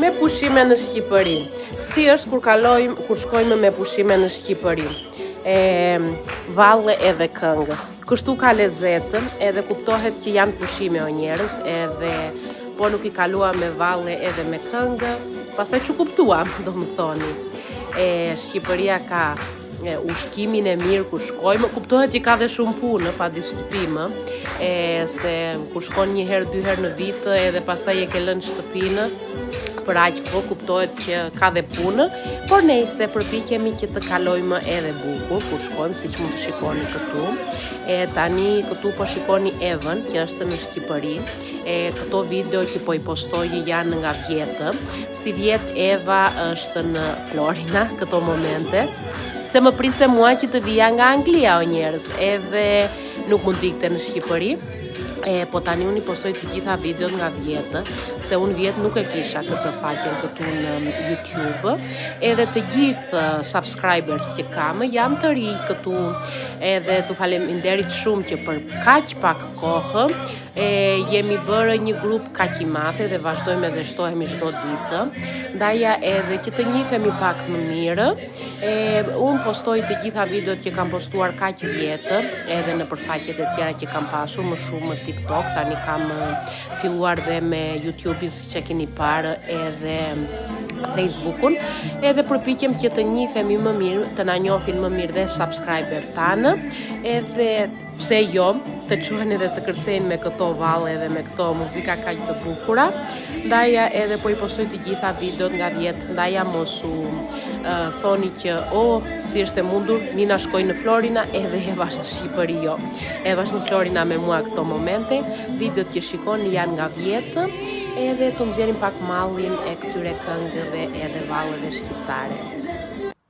Me pushime në Shqipëri. Si është kur shkojmë me pushime në Shqipëri? Valle edhe këngë. Kështu ka lezetën, edhe kuptohet që janë pushime o njerëz, edhe po nuk i kalua me valle edhe me këngë, pastaj që kuptuam, do më thoni. Shqipëria ka ushqimin e mirë kur shkojmë, kuptohet që ka dhe shumë punë, pa diskutimë, se kur shkon një herë, 2 herë në vit, edhe pastaj e ke lënë shtëpinë, për aq kohë kuptohet që ka dhe punë, por nejse përpiqemi që të kalojmë edhe bukur kur shkojmë, siç mund të shikoni këtu. Tani këtu po shikoni Evën, që është në Shqipëri. Këto video që po i postoj janë nga vjetë. Si vjet Eva është në Florina këto momente. Se më priste mua që të vija nga Anglia o njerëz, edhe nuk mund t'ikte në Shqipëri. Po tani unë i postoj të gjitha videot nga vjetë, se unë vjetë nuk e kisha këtë faqen këtu në YouTube, edhe të gjithë subscribers që kam, jam të ri këtu, edhe të faleminderit shumë që për kaq pak kohë, jemi bërë një grup kaq i madh dhe vazhdojmë edhe shtohemi çdo ditë, ndaja edhe që të njihemi pak më mirë. Unë postoj të gjitha videot që kam postuar kaq vjetë, edhe në përfaqet e tjera që kam pasur, më shumë në TikTok, tani kam filluar dhe me YouTube-in si që keni parë, edhe Facebook-un, edhe përpiqem që të njihemi më mirë, të na njohin më mirë dhe subscriber tanë, edhe pse jo, të quhen edhe të kërcejnë me këto valle edhe me këto muzika kaq të bukura. Ndaja edhe po i postoj të gjitha videot nga vjetë, ndaja mos u thoni që si është e mundur, Nina shkoj në Florina edhe Eva është në Shqipëri, jo. Eva është në Florina me mua këto momente, videot që shikoni janë nga vjetë, edhe të nxjerrim pak mallin e këtyre këngëve edhe valleve shqiptare.